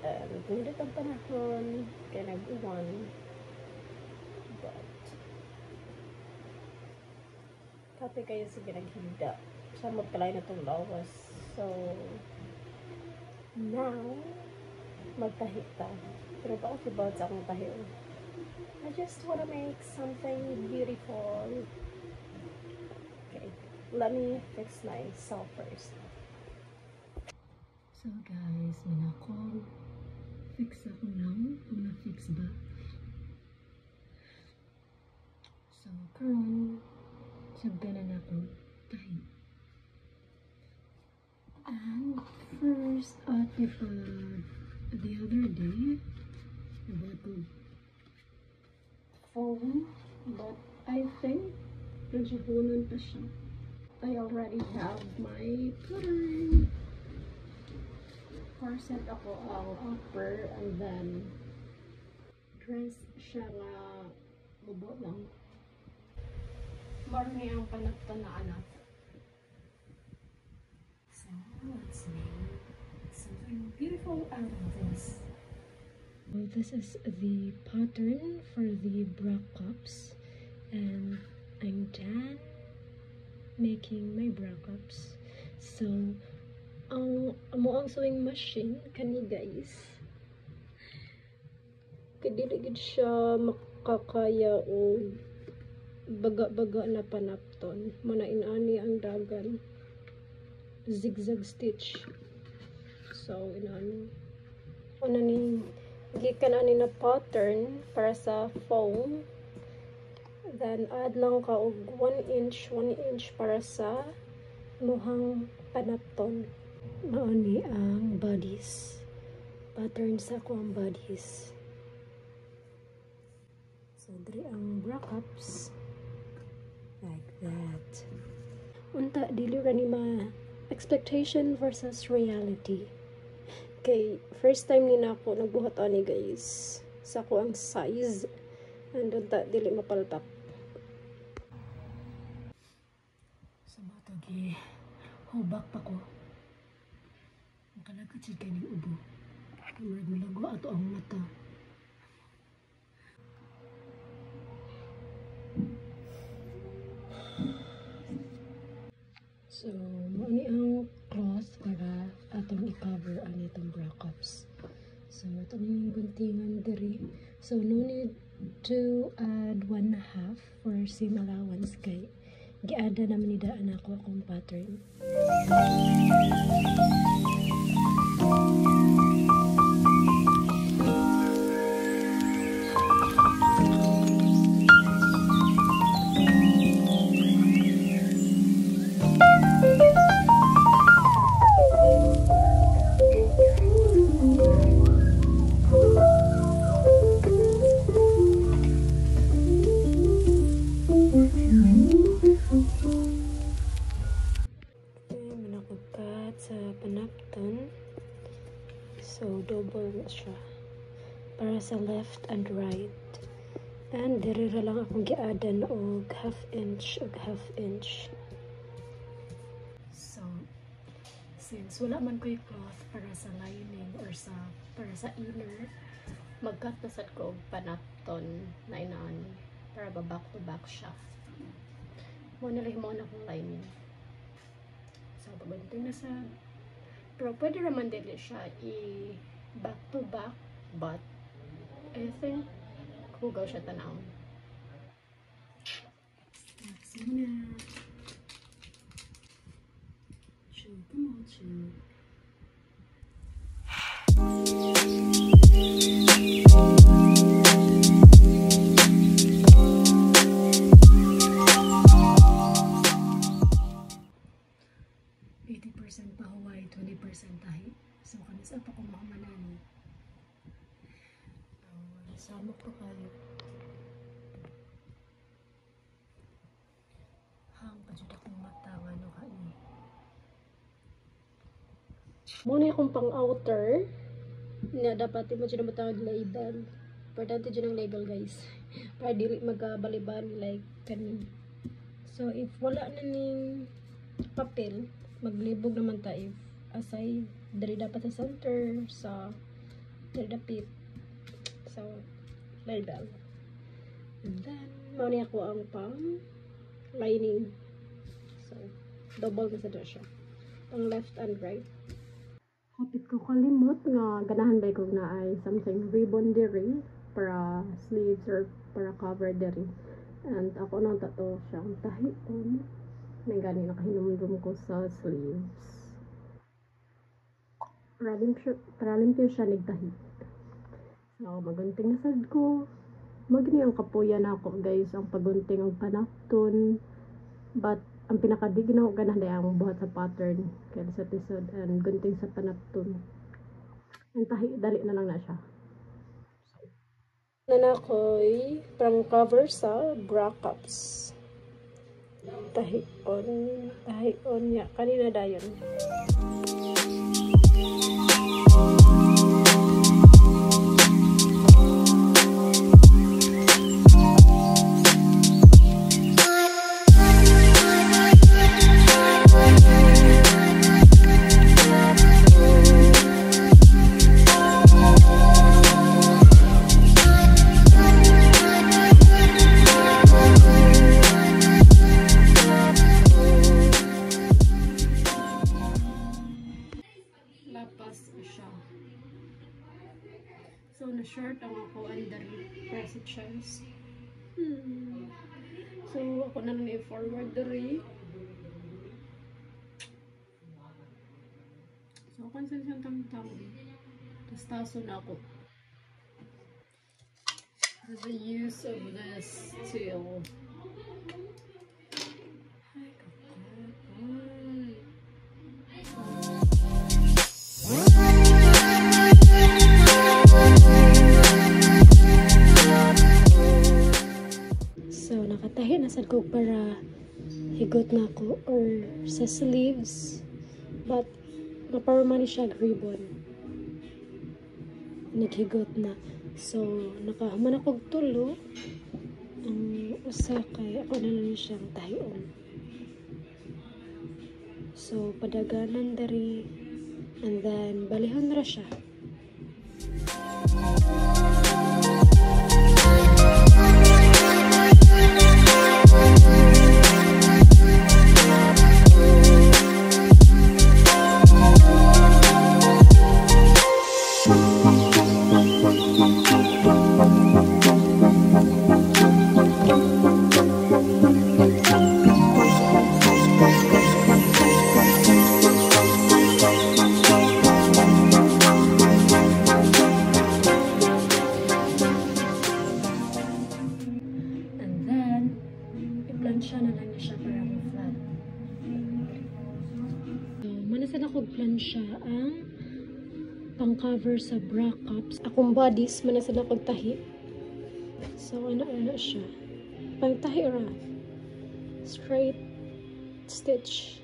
Nagulot ang panahon, kaya nag-uwan. But, kape kayo sige naghinda. Sa magkalay na itong lawas. So, now, magtahi ta. Pero pa ako about sa akong tahi. I just wanna make something beautiful. Okay, let me fix myself first. So guys, minakol. Fix ako lang. Kung na-fix ba? So, karon sagdanan ako tahi. And first, the other day, I bought a phone, but I think nagsubunan pa siya. I already have my pattern. Corset ako ang upper, and then dress siya nga bubo lang. Marami ang panagtan na anak. So, let's make something beautiful out of this. Well, this is the pattern for the bra cups, and I'm done making my bra cups. So, ang sewing machine kani guys, kadili siya makakaya o baga-baga na panapton. Muna inani ang dagan zigzag stitch. So inani una ni gikan ani na pattern para sa foam, then add lang ka og 1 inch para sa muhang panapton. Mauni ang bodies, pattern sa ko ang bodies. So diri ang bra cups like that. Unta dili ra ni ma expectation versus reality. Okay, first time ni nako nagbuhat ani guys sa ko ang size, and unta dili mapalpak. Sa mata gi hubak pa ko. Makalagad siya kayo ng ubo. Kamurag milago ato ang mata. So, mauni ang cloth para atong i-cover ang itong bra cups. So, ito na yung guntingan diri. So, no need to add 1/2 for seam allowance kay giada naman nidaan ako akong pattern. Sa panapton, so double na siya para sa left and right, and diri ra lang akong giadan og half inch. So since wala man ko'y cloth para sa lining or para sa inner, magkat na sad ko og panapton na inaan para ba back to back siya. Mo na akong lining. So, pabanting na sa, pero pwede naman dili siya back to back, but I think hugaw siya tanawon. Next muna. Chew, come on, chew. 80% pahuway, 20% tahi. So, kanis apa ko mahumanani. Samok ko kayo. Hang, pajud akong mata nga no ka ni. Muna akong pang outer. Na dapat mo siya matawag label. Importante dyan ang label guys. Para dili magkabalibali like kanin. So, if wala na ning papel, maglibog naman tayo aside dari dapat sa center sa dapit. So, label. And then, mao niya ko ang pang lining. So, double na sa siya. Pang left and right. Kapit ko kalimot nga ganahan ba ko na ay something ribbon diri para sleeves or para cover diri. And ako nang tato siyang tahion. May gani nakahinumdum ko sa sleeves. Paralim siya nigtahi. So, magunting na sad ko. Magni ang kapuyan ako guys, ang pagunting ang panapton. But, ang pinakadiginaw ganang dahil ang buhat sa pattern. Kaya sa episode and gunting sa panapton. Ang tahi, dali na lang na siya. So, na ako'y parang cover sa bra cups. Tahi-on niya. Kanina dayon. So, na-short ang ako under precisions. So, ako na lang i-forward diri. So, kansan siyang tamtam. Tapos taso na ako. The use of this tool. Ay, nakatahi na sad ko para higot na ako or sa sleeves, but maparman siya ribbon naghigot na. So nakahuman ako tulo ang usa kay ako na lang siyang tahion. So padaganan dari and then balihon ra siya. Manasan ako plansya ang pang-cover sa bra cups. Akong bodies, manasan ako tahi. So, ano siya. Pang-tahi ra. Straight stitch.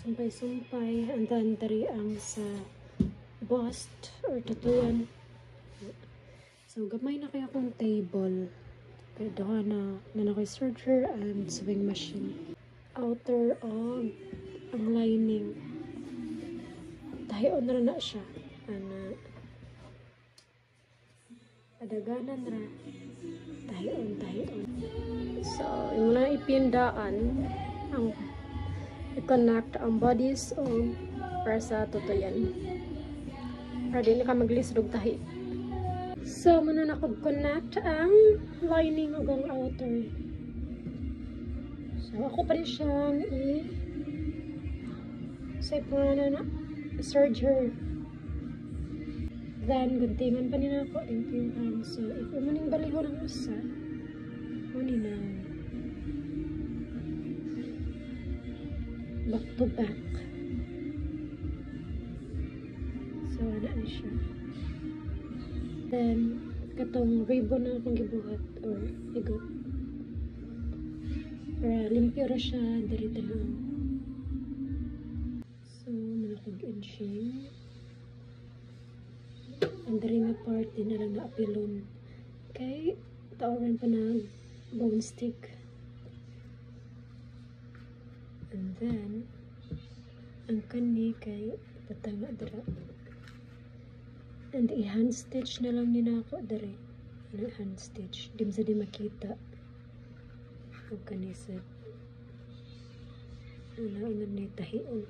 Sumpay-sumpay. And then, dari ang sa bust or tatuan. So, gamay na kaya akong table. Kaya doon na ako'y serger and sewing machine. Outer of ang lining. Tahion na siya. Padaganan ra. Tahion. So, yung na ipindaan ang i-connect ang bodies o para sa tutuyan. Para din ka maglisrog tahi. So, muna na connect ang lining o ang outer. So, ako pa rin siyang serger. Then, guntingan pa nila ako yung hands. So, if umuning baliho ng usa, unin na back to back. So, ano na siya. Then, katong ribbon na akong gibuhat or higot. Para limpyo ra siya, dito lang. So, manakog inching. Ang dari nga part, din na lang na apilon. Okay, tawaran pa na bone stick. And then, ang kani kay patanga dira. And i-hand stitch na lang yun ako dere. Ano hand stitch? Di mo sa di makita. Huwag ka nisad. Ano ang ni tahion.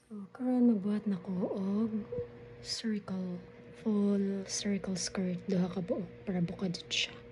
So, karon magbuhat na ko og circle, full circle skirt, duha ka buok para bukod siya.